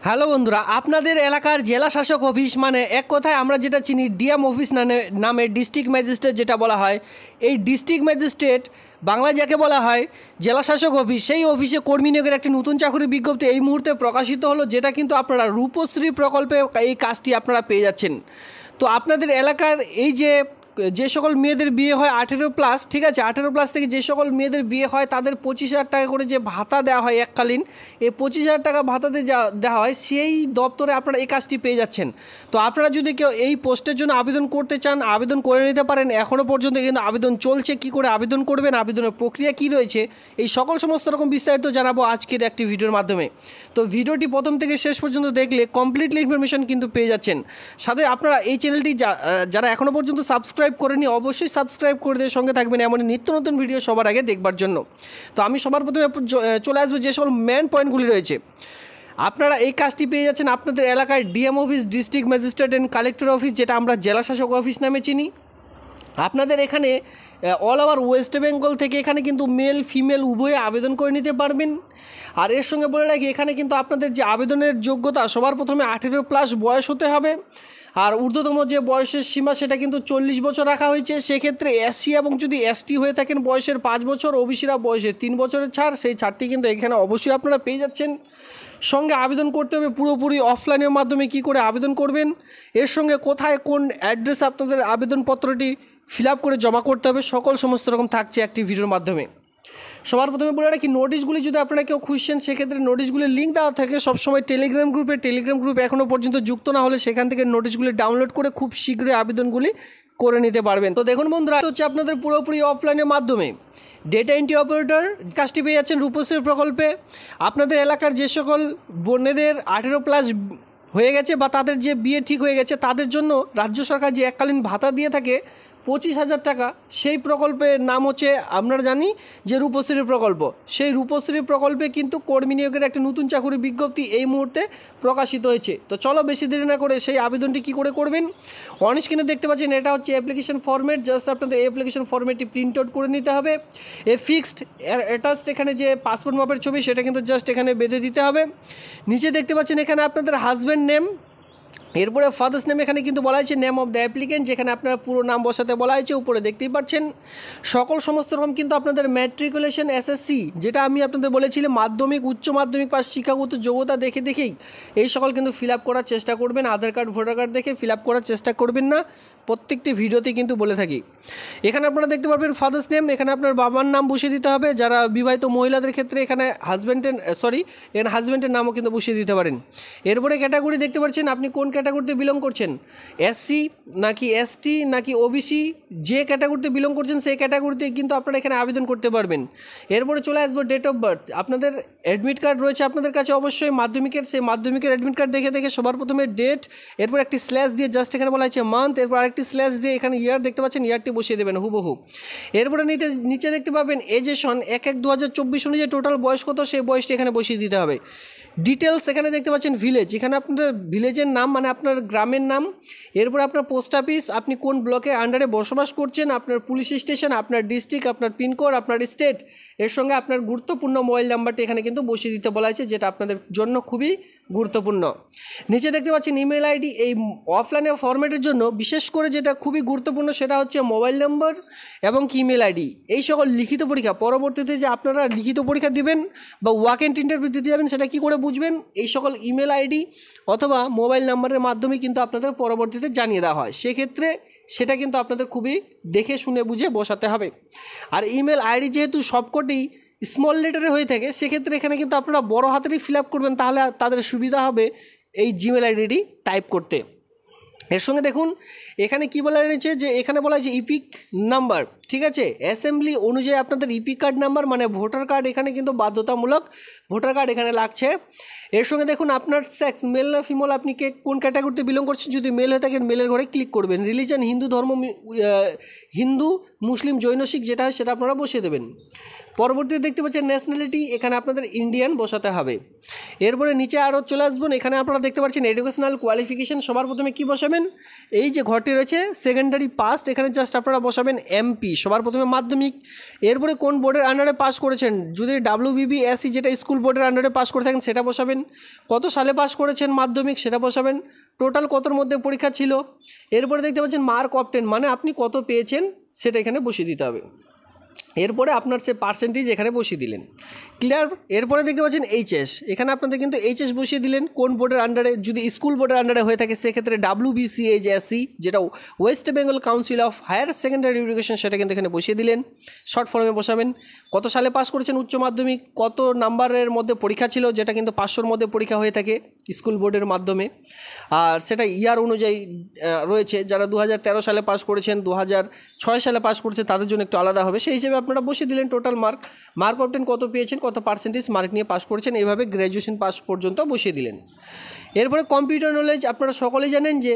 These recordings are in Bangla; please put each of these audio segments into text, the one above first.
হ্যালো বন্ধুরা, আপনাদের এলাকার জেলা শাসক অফিস মানে এক কথায় আমরা যেটা চিনি ডিএম অফিস নামে ডিস্ট্রিক্ট ম্যাজিস্ট্রেট যেটা বলা হয়, এই ডিস্ট্রিক্ট ম্যাজিস্ট্রেট বাংলায় যাকে বলা হয় জেলা শাসক অফিস, সেই অফিসে কর্মী নিয়োগের একটি নতুন চাকরির বিজ্ঞপ্তি এই মুহূর্তে প্রকাশিত হলো, যেটা কিন্তু আপনারা রূপশ্রী প্রকল্পে এই কাজটি আপনারা পেয়ে যাচ্ছেন। তো আপনাদের এলাকার এই যে সকল মেয়েদের বিয়ে হয় 18+, ঠিক আছে, 18+ থেকে যে সকল মেয়েদের বিয়ে হয় তাদের 25,000 টাকা করে যে ভাতা দেওয়া হয় এককালীন, এই 25,000 টাকা ভাতাতে দেওয়া হয়, সেই দপ্তরে আপনারা এই কাজটি পেয়ে যাচ্ছেন। তো আপনারা যদি কেউ এই পোস্টের জন্য আবেদন করতে চান, আবেদন করে নিতে পারেন। এখনও পর্যন্ত কিন্তু আবেদন চলছে। কি করে আবেদন করবেন, আবেদনের প্রক্রিয়া কী রয়েছে, এই সমস্ত রকম বিস্তারিত জানাবো আজকের একটি ভিডিওর মাধ্যমে। তো ভিডিওটি প্রথম থেকে শেষ পর্যন্ত দেখলে কমপ্লিটলি ইনফরমেশন কিন্তু পেয়ে যাচ্ছেন। সাথে আপনারা এই চ্যানেলটি যারা এখনও পর্যন্ত সাবস্ক্রাইব করেনি অবশ্যই সাবস্ক্রাইব করে দিয়ে সঙ্গে থাকবেন এমনই নিত্য নতুন ভিডিও সবার আগে দেখবার জন্য। তো আমি সবার প্রথমে চলে আসবো যে সকল মেন পয়েন্টগুলি রয়েছে। আপনারা এই কাজটি পেয়ে যাচ্ছেন আপনাদের এলাকায় DM office, district magistrate and collector office, যেটা আমরা জেলা শাসক অফিস নামে চিনি। আপনাদের এখানে অল ওভার ওয়েস্ট বেঙ্গল থেকে এখানে কিন্তু মেল ফিমেল উভয়ে আবেদন করে নিতে পারবেন। আর এর সঙ্গে বলে রাখি, এখানে কিন্তু আপনাদের যে আবেদনের যোগ্যতা সবার প্রথমে 18+ বয়স হতে হবে। আর ঊর্ধ্বতম যে বয়সের সীমা সেটা কিন্তু 40 বছর রাখা হয়েছে। সেক্ষেত্রে এসসি এবং যদি এসটি হয়ে থাকেন বয়সের 5 বছর, ওবিসিরা বয়সে 3 বছরের ছাড়, সেই ছাড়টি কিন্তু এখানে অবশ্যই আপনারা পেয়ে যাচ্ছেন। সঙ্গে আবেদন করতে হবে পুরোপুরি অফলাইনের মাধ্যমে। কি করে আবেদন করবেন, এর সঙ্গে কোথায় কোন অ্যাড্রেসে আপনাদের আবেদনপত্রটি ফিল আপ করে জমা করতে হবে, সমস্ত রকম থাকছে একটি ভিডিওর মাধ্যমে। সবার প্রথমে বলে রাখি, নোটিশগুলি যদি আপনারা কেউ খুঁজছেন সেক্ষেত্রে নোটিশগুলির লিঙ্ক দেওয়া থাকে সবসময় টেলিগ্রাম গ্রুপ এখনও পর্যন্ত যুক্ত না হলে সেখান থেকে নোটিশগুলি ডাউনলোড করে খুব শীঘ্রই আবেদনগুলি করে নিতে পারবেন। তো দেখুন বন্ধুরা, হচ্ছে আপনাদের পুরোপুরি অফলাইনের মাধ্যমে ডেটা এন্ট্রি অপারেটর কাজটি পেয়ে যাচ্ছেন রূপশ্রী প্রকল্পে। আপনাদের এলাকার যে সকল বোনেদের 18+ হয়ে গেছে বা তাদের যে বিয়ে ঠিক হয়ে গেছে তাদের জন্য রাজ্য সরকার যে এককালীন ভাতা দিয়ে থাকে 25,000 টাকা, সেই প্রকল্পের নাম হচ্ছে আমরা জানি যে রূপশ্রী প্রকল্প। সেই রূপশ্রী প্রকল্পে কিন্তু কর্মী নিয়োগের একটা নতুন চাকরির বিজ্ঞপ্তি এই মুহূর্তে প্রকাশিত হয়েছে। তো চলো বেশি দেরি না করে সেই আবেদনটি কী করে করবেন, অন স্ক্রিনে দেখতে পাচ্ছেন এটা হচ্ছে অ্যাপ্লিকেশন ফরম্যাট। জাস্ট আপনাদের এই অ্যাপ্লিকেশন ফরম্যাটটি প্রিন্ট আউট করে নিতে হবে। এ ফিক্সড অ্যাটাচড এখানে যে পাসপোর্ট মাপের ছবি সেটা কিন্তু জাস্ট এখানে বেঁধে দিতে হবে। নিচে দেখতে পাচ্ছেন এখানে আপনাদের হাজব্যান্ড নেম, এরপরে ফাদার্স নেম এখানে কিন্তু বলা হয়েছে নেম অফ দ্য অ্যাপ্লিকেন্ট, যেখানে আপনার পুরো নাম বসাতে বলা হয়েছে। উপরে দেখতেই পাচ্ছেন সমস্ত রকম কিন্তু আপনাদের ম্যাট্রিকুলেশন এসএসসি, যেটা আমি আপনাদের বলেছিলাম মাধ্যমিক উচ্চ মাধ্যমিক পাস শিক্ষাগত যোগ্যতা দেখেই এই সকল কিন্তু ফিল আপ করার চেষ্টা করবেন। আধার কার্ড ভোটার কার্ড দেখে ফিল আপ করার চেষ্টা করবেন না, প্রত্যেকটি ভিডিওতেই কিন্তু বলে থাকি। এখানে আপনারা দেখতে পারবেন ফাদার্স নেম, এখানে আপনার বাবার নাম বসিয়ে দিতে হবে। যারা বিবাহিত মহিলাদের ক্ষেত্রে এখানে হাজব্যান্ডের নামও কিন্তু বসিয়ে দিতে পারেন। এরপরে ক্যাটাগরি দেখতে পাচ্ছেন আপনি কোন ক্যাটাগরিতে বিলং করছেন, এসসি নাকি এসটি নাকি ওবিসি, যে ক্যাটাগরিতে বিলং করছেন সেই ক্যাটাগরিতে কিন্তু আপনারা এখানে আবেদন করতে পারবেন। এরপরে চলে আসবো ডেট অফ বার্থ। আপনাদের অ্যাডমিট কার্ড রয়েছে আপনাদের কাছে অবশ্যই মাধ্যমিকের, সেই মাধ্যমিকের অ্যাডমিট কার্ড দেখে সবার প্রথমে ডেট, এরপর একটি স্ল্যাশ দিয়ে জাস্ট এখানে বলা হয়েছে মান্থ, এরপর আরেকটি স্ল্যাশ দিয়ে এখানে ইয়ার দেখতে পাচ্ছেন, ইয়ারটি বসিয়ে দেবেন হুবহু। এরপরে নিচে দেখতে পাবেন এজেশন 1/1/2024 অনুযায়ী টোটাল বয়স কত সেই বয়সটি এখানে বসিয়ে দিতে হবে। ডিটেলস এখানে দেখতে পাচ্ছেন ভিলেজ, এখানে আপনাদের ভিলেজের নাম মানে আপনার গ্রামের নাম, এরপর আপনার পোস্ট অফিস, আপনি কোন ব্লকের আন্ডারে বসবাস করছেন, আপনার পুলিশ স্টেশন, আপনার ডিস্ট্রিক্ট, আপনার পিনকোড, আপনার স্টেট, এর সঙ্গে আপনার গুরুত্বপূর্ণ মোবাইল নাম্বারটি এখানে কিন্তু বসিয়ে দিতে বলা হয়েছে, যেটা আপনাদের জন্য খুবই গুরুত্বপূর্ণ। নিচে দেখতে পাচ্ছেন ইমেল আইডি। এই অফলাইনে ফরম্যাটের জন্য বিশেষ করে যেটা খুবই গুরুত্বপূর্ণ সেটা হচ্ছে মোবাইল নম্বর এবং ইমেল আইডি। এই সকল লিখিত পরীক্ষা পরবর্তীতে যে আপনারা লিখিত পরীক্ষা দিবেন বা ওয়াক এন্ড ইন্টারভিউ দিতে যাবেন সেটা কী করে বুঝবেন, এই সকল ইমেল আইডি অথবা মোবাইল নাম্বারের মাধ্যমে কিন্তু আপনাদের পরবর্তীতে জানিয়ে দেওয়া হয়। সেক্ষেত্রে সেটা কিন্তু আপনাদের খুবই দেখে শুনে বুঝে বসাতে হবে। আর ইমেল আইডি যেহেতু সবকটি স্মল লেটারে হয়ে থাকে সেক্ষেত্রে এখানে কিন্তু আপনারা বড় হাতেরই ফিল আপ করবেন, তাহলে তাদের সুবিধা হবে এই জিমেল আইডিটি টাইপ করতে। এর সঙ্গে দেখুন এখানে কি বলা রয়েছে, যে এখানে বলা হয়েছে ইপিক নাম্বার, ঠিক আছে, অ্যাসেম্বলি অনুযায়ী আপনাদের ইপিক কার্ড নাম্বার মানে ভোটার কার্ড এখানে কিন্তু বাধ্যতামূলক ভোটার কার্ড এখানে লাগছে। এর সঙ্গে দেখুন আপনার সেক্স মেল না ফিমেল, আপনি কোন ক্যাটাগরিতে বিলং করছেন, যদি মেল হয়ে থাকেন মেলের ঘরে ক্লিক করবেন। রিলিজন হিন্দু ধর্ম, হিন্দু মুসলিম জৈন শিখ যেটা হয় সেটা আপনারা বসিয়ে দেবেন। পরবর্তীতে দেখতে পাচ্ছেন ন্যাশনালিটি, এখানে আপনাদের ইন্ডিয়ান বসাতে হবে। এরপরে নিচে আরও চলে আসবেন, এখানে আপনারা দেখতে পাচ্ছেন এডুকেশনাল কোয়ালিফিকেশন। সবার প্রথমে কি বসাবেন, এই যে ঘরটি রয়েছে সেকেন্ডারি পাস্ট, এখানে জাস্ট আপনারা বসাবেন এমপি, সবার প্রথমে মাধ্যমিক। এরপরে কোন বোর্ডের আন্ডারে পাস করেছেন, যদি WBBSE যেটা স্কুল বোর্ডের আন্ডারে পাস করে থাকেন সেটা বসাবেন। কত সালে পাস করেছেন মাধ্যমিক সেটা বসাবেন। টোটাল কতর মধ্যে পরীক্ষা ছিল। এরপরে দেখতে পাচ্ছেন মার্ক অফ 10, মানে আপনি কত পেয়েছেন সেটা এখানে বসিয়ে দিতে হবে। এরপরে আপনার সে পার্সেন্টেজ এখানে বসিয়ে দিলেন। ক্লিয়ার। এরপরে দেখতে পাচ্ছেন এইচএস, এখানে আপনাদের কিন্তু এইচএস বসিয়ে দিলেন। কোন বোর্ডের আন্ডারে, যদি স্কুল বোর্ডের আন্ডারে হয়ে থাকে সেক্ষেত্রে WBCHSE যেটা west Bengal council of higher secondary education, সেটা কিন্তু এখানে বসিয়ে দিলেন। শর্ট ফর্মে বসাবেন। কত সালে পাস করেছেন উচ্চ মাধ্যমিক, কত নাম্বারের মধ্যে পরীক্ষা ছিল, যেটা কিন্তু 500-র মধ্যে পরীক্ষা হয়ে থাকে স্কুল বোর্ডের মাধ্যমে, আর সেটা ইয়ার অনুযায়ী রয়েছে। যারা 2013 সালে পাস করেছেন, 2006 সালে পাস করেছেন তাদের জন্য একটু আলাদা হবে। সেই হিসেবে আপনারা বসিয়ে দিলেন টোটাল মার্ক অফ 10 কত পেয়েছেন, কত পার্সেন্টেজ মার্ক নিয়ে পাস করেছেন, এইভাবে গ্র্যাজুয়েশন পাস পর্যন্ত বসিয়ে দিলেন। এরপরে কম্পিউটার নলেজ, আপনারা সকলেই জানেন যে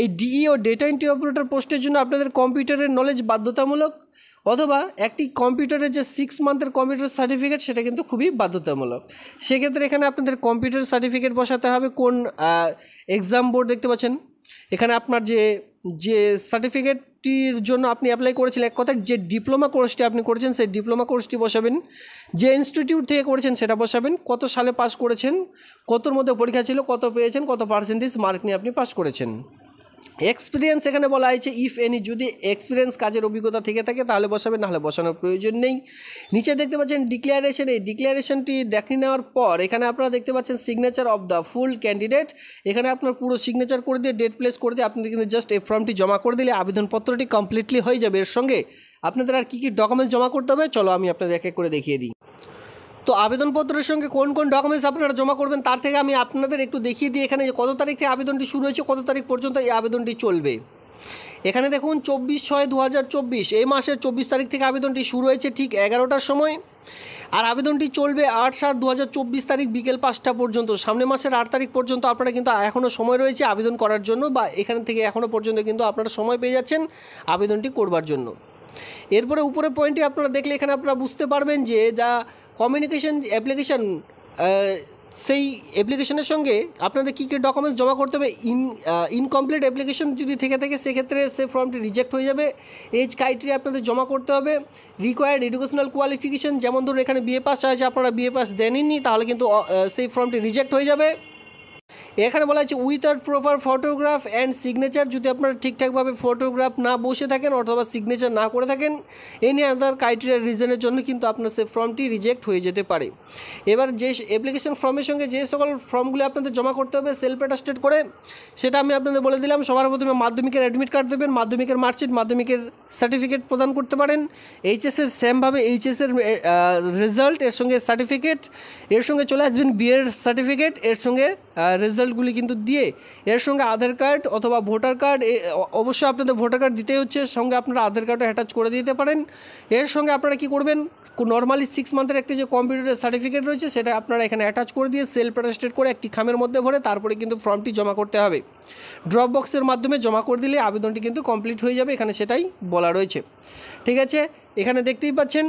এই ডিই ও ডেটা এন্ট্রি অপারেটর পোস্টের জন্য আপনাদের কম্পিউটারের নলেজ বাধ্যতামূলক, অথবা একটি কম্পিউটারের যে 6 মান্থের কম্পিউটার সার্টিফিকেট সেটা কিন্তু খুবই বাধ্যতামূলক। সেক্ষেত্রে এখানে আপনাদের কম্পিউটার সার্টিফিকেট বসাতে হবে। কোন এক্সাম বোর্ড দেখতে পাচ্ছেন এখানে আপনার যে সার্টিফিকেটটির জন্য আপনি অ্যাপ্লাই করেছিলেন, এক কথায় যে ডিপ্লোমা কোর্সটি আপনি করেছেন সেই ডিপ্লোমা কোর্সটি বসাবেন। যে ইনস্টিটিউট থেকে করেছেন সেটা বসাবেন। কত সালে পাস করেছেন, কতর মধ্যে পরীক্ষা ছিল, কত পেয়েছেন, কত পার্সেন্টেজ মার্ক নিয়ে আপনি পাস করেছেন। এক্সপিরিয়েন্স এখানে বলা হয়েছে ইফ এনি, যদি এক্সপিরিয়েন্স কাজের অভিজ্ঞতা থেকে থাকে তাহলে বসাবেন, নাহলে বসানোর প্রয়োজন নেই। নিচে দেখতে পাচ্ছেন ডিক্লারেশন, এই ডিক্লারেশনটি দেখে নেওয়ার পর এখানে আপনারা দেখতে পাচ্ছেন signature of the full candidate, এখানে আপনার পুরো সিগনেচার করে দিয়ে ডেট প্লেস করে দিয়ে আপনাদের কিন্তু জাস্ট এই ফর্মটি জমা করে দিলে আবেদনপত্রটি কমপ্লিটলি হয়ে যাবে। এর সঙ্গে আপনাদের আর কী কী ডকুমেন্টস জমা করতে হবে চলো আমি আপনাদের এক এক করে দেখিয়ে দিই। তো আবেদনপত্রের সঙ্গে কোন কোন ডকুমেন্টস আপনারা জমা করবেন তার থেকে আমি আপনাদের একটু দেখিয়ে দিই এখানে যে কত তারিখ থেকে আবেদনটি শুরু হয়েছে, কত তারিখ পর্যন্ত এই আবেদনটি চলবে। এখানে দেখুন 24/6/2024, এই মাসের 24 তারিখ থেকে আবেদনটি শুরু হয়েছে ঠিক 11টার সময়, আর আবেদনটি চলবে 8/7/2024 তারিখ বিকেল 5টা পর্যন্ত। সামনের মাসের 8 তারিখ পর্যন্ত আপনারা কিন্তু এখনও সময় রয়েছে আবেদন করার জন্য, বা এখান থেকে এখনও পর্যন্ত কিন্তু আপনারা সময় পেয়ে যাচ্ছেন আবেদনটি করবার জন্য। এরপরে উপরের পয়েন্টটি আপনারা দেখলে এখানে আপনারা বুঝতে পারবেন যে যা কমিউনিকেশন অ্যাপ্লিকেশান, সেই অ্যাপ্লিকেশনের সঙ্গে আপনাদের কী কী ডকুমেন্টস জমা করতে হবে। ইনকমপ্লিট অ্যাপ্লিকেশন যদি থেকে থাকে সেক্ষেত্রে সে ফর্মটি রিজেক্ট হয়ে যাবে। এজ ক্রাইটেরিয়া আপনাদের জমা করতে হবে। রিকোয়ার্ড এডুকেশনাল কোয়ালিফিকেশন, যেমন ধরুন এখানে BA পাস আছে, আপনারা BA পাস দেননি তাহলে কিন্তু সেই ফর্মটি রিজেক্ট হয়ে যাবে। এখানে বলা হচ্ছে উইথ আর প্রপার ফটোগ্রাফ অ্যান্ড সিগনেচার, যদি আপনারা ঠিকঠাকভাবে ফটোগ্রাফ না বসে থাকেন অথবা সিগনেচার না করে থাকেন এনি আদার ক্রাইটেরিয়া রিজনের জন্য কিন্তু আপনার সে ফর্মটি রিজেক্ট হয়ে যেতে পারে। এবার যে অ্যাপ্লিকেশন ফর্মের সঙ্গে যে সকল ফর্মগুলি আপনাদের জমা করতে হবে সেলফ অ্যাটাস্টেড করে, সেটা আমি আপনাদের বলে দিলাম। সবার প্রথমে মাধ্যমিকের অ্যাডমিট কার্ড দেবেন, মাধ্যমিকের মার্কশিট, মাধ্যমিকের সার্টিফিকেট প্রদান করতে পারেন। এইচএসের সেমভাবে এইচএসের রেজাল্ট, এর সঙ্গে সার্টিফিকেট, এর সঙ্গে চলে আসবেন বিএর সার্টিফিকেট, এর সঙ্গে রেজাল্টগুলি কিন্তু দিয়ে এর সঙ্গে আধার কার্ড অথবা ভোটার কার্ড, অবশ্যই আপনাদের ভোটার কার্ড দিতেই হচ্ছে, সঙ্গে আপনারা আধার কার্ডও অ্যাটাচ করে দিতে পারেন। এর সঙ্গে আপনারা কি করবেন, নর্মালি 6 মান্থের একটি যে কম্পিউটারের সার্টিফিকেট রয়েছে সেটা আপনারা এখানে অ্যাটাচ করে দিয়ে সেলফ অ্যাটাস্টেড করে একটি খামের মধ্যে ভরে তারপরে কিন্তু ফর্মটি জমা করতে হবে। ড্রপ বক্সের মাধ্যমে জমা করে দিলে আবেদনটি কিন্তু কমপ্লিট হয়ে যাবে, এখানে সেটাই বলা রয়েছে। ঠিক আছে, এখানে দেখতেই পাচ্ছেন।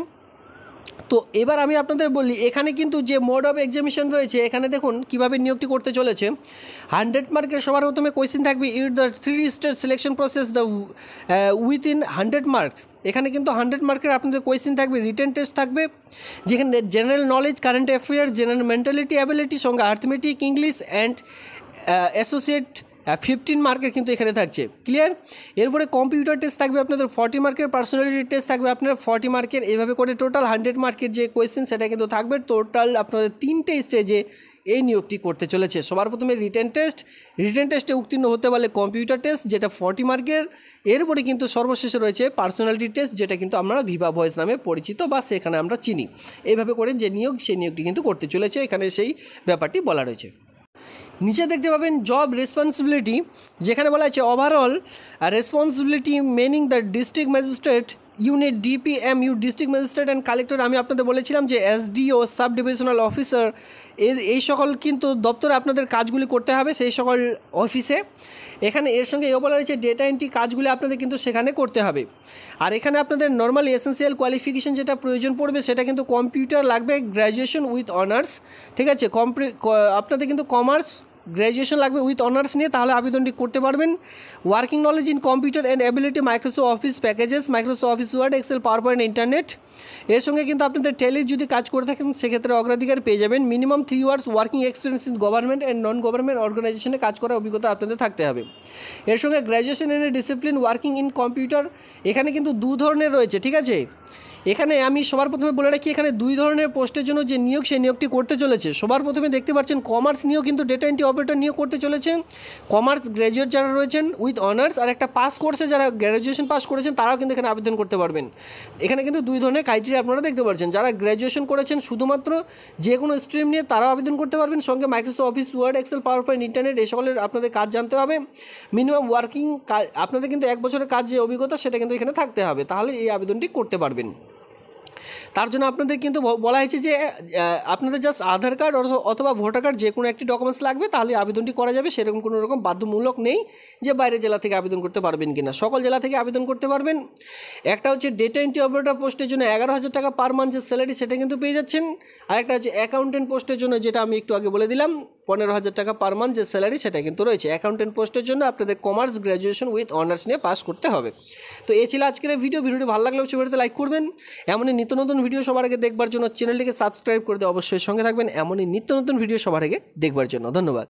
তো এবার আমি আপনাদের বলি এখানে কিন্তু যে মোড অফ এক্সামিনেশন রয়েছে, এখানে দেখুন কীভাবে নিয়োগটি করতে চলেছে। 100 মার্কের সবার প্রথমে কোয়েশ্চেন থাকবে it the 3 stage selection process the within 100 marks. এখানে কিন্তু 100 মার্কের আপনাদের কোয়েশ্চেন থাকবে, রিটেন টেস্ট থাকবে, যেখানে general knowledge, current affairs, general mentality ability, সঙ্গে আর্থমেটিক, ইংলিশ অ্যান্ড অ্যাসোসিয়েট 15 মার্কের কিন্তু এখানে থাকছে। ক্লিয়ার। এরপরে কম্পিউটার টেস্ট থাকবে আপনাদের 40 মার্কের, পার্সোনালিটি টেস্ট থাকবে আপনার 40 মার্কের, এইভাবে করে টোটাল 100 মার্কের যে কোয়েশ্চেন সেটা কিন্তু থাকবে। টোটাল আপনাদের 3টে স্টেজে এই নিয়োগটি করতে চলেছে। সবার প্রথমে রিটেন টেস্টে উত্তীর্ণ হতে পারলে কম্পিউটার টেস্ট যেটা 40 মার্কের, এরপরে কিন্তু সর্বশেষে রয়েছে পার্সোনালিটি টেস্ট যেটা কিন্তু আমরা ভিভা ভয়েস নামে পরিচিত বা সেখানে আমরা চিনি। এইভাবে করে যে নিয়োগ সেই নিয়োগটি কিন্তু করতে চলেছে, এখানে সেই ব্যাপারটি বলা রয়েছে। নিচে দেখতে পাবেন জব রেসপন্সিবিলিটি, যেখানে বলা হয়েছে overall responsibility মেনিং the district magistrate unit DPMU district magistrate and collector আমি আপনাদের বলেছিলাম যে এসডিও সাব ডিভিশনাল অফিসার এই সকল কিন্তু দপ্তরে আপনাদের কাজগুলি করতে হবে সেই সকল অফিসে। এখানে এর সঙ্গে এও বলা রয়েছে ডেটা এন্ট্রি কাজগুলি আপনাদের কিন্তু সেখানে করতে হবে। আর এখানে আপনাদের নর্মাল এসেন্সিয়াল কোয়ালিফিকেশন যেটা প্রয়োজন পড়বে সেটা কিন্তু কম্পিউটার লাগবে, গ্র্যাজুয়েশন উইথ অনার্স, ঠিক আছে। আপনাদের কিন্তু কমার্স গ্র্যাজুয়েশন লাগবে উইথ অনার্স নিয়ে, তাহলে আবেদনটি করতে পারবেন। Working knowledge in computer and ability Microsoft office packages, Microsoft office word, excel, power point, internet. এর সঙ্গে কিন্তু আপনাদের টেলির যদি কাজ করে থাকেন সেক্ষেত্রে অগ্রাধিকার পেয়ে যাবেন। Minimum 3 years working experience in government and non government অর্গানাইজেশনে কাজ করার অভিজ্ঞতা আপনাদের থাকতে হবে। এর সঙ্গে graduation in discipline working in computer, এখানে কিন্তু 2 ধরনের রয়েছে, ঠিক আছে। এখানে আমি সবার প্রথমে বলে রাখি এখানে 2 ধরনের পোস্টের জন্য যে নিয়োগ সেই নিয়োগটি করতে চলেছে। সবার প্রথমে দেখতে পাচ্ছেন কমার্স নিয়েও কিন্তু ডেটা এন্ট্রি অপারেটর নিয়োগ করতে চলেছে। কমার্স গ্র্যাজুয়েট যারা রয়েছেন উইথ অনার্স আর একটা পাস কোর্সে যারা গ্র্যাজুয়েশন পাস করেছেন তারাও কিন্তু এখানে আবেদন করতে পারবেন। এখানে কিন্তু 2 ধরনের ক্রাইটেরিয়া আপনারা দেখতে পাচ্ছেন। যারা গ্র্যাজুয়েশন করেছেন শুধুমাত্র যে কোনো স্ট্রিম নিয়ে তারাও আবেদন করতে পারবেন। সঙ্গে Microsoft office word, excel, power point, internet এই সকলের আপনাদের কাজ জানতে হবে। মিনিমাম ওয়ার্কিং আপনাদের কিন্তু 1 বছরের কাজ যে অভিজ্ঞতা সেটা কিন্তু এখানে থাকতে হবে, তাহলে এই আবেদনটি করতে পারবেন। তার জন্য আপনাদের কিন্তু বলা হয়েছে যে আপনাদের জাস্ট আধার কার্ড অথবা ভোটার কার্ড যে কোনো একটি ডকুমেন্টস লাগবে, তাহলে আবেদনটি করা যাবে। সেরকম কোনো রকম বাধ্যমূলক নেই যে বাইরের জেলা থেকে আবেদন করতে পারবেন কিনা, সকল জেলা থেকে আবেদন করতে পারবেন। একটা হচ্ছে ডেটা এন্ট্রি অপারেটর পোস্টের জন্য 11,000 টাকা পার মান্থ যে স্যালারি সেটা কিন্তু পেয়ে যাচ্ছেন। আর একটা হচ্ছে অ্যাকাউন্টেন্ট পোস্টের জন্য যেটা আমি একটু আগে বলে দিলাম 15,000 টাকা পার মান্থ যে স্যালারি সেটা কিন্তু রয়েছে। অ্যাকাউন্টেন্ট পোস্টের জন্য আপনাদের কমার্স গ্র্যাজুয়েশন উইথ অনার্স নিয়ে পাস করতে হবে। তো এই ছিল আজকের ভিডিওটি ভালো লাগলে অবশ্যই ভিডিওতে লাইক করবেন। এমনই নিত্য নতুন ভিডিও সবার আগে দেখবার জন্য চ্যানেলটিকে সাবস্ক্রাইব করে দিয়ে অবশ্যই সঙ্গে থাকবেন। এমনই নিত্য নতুন ভিডিও সবার আগে দেখবার জন্য ধন্যবাদ।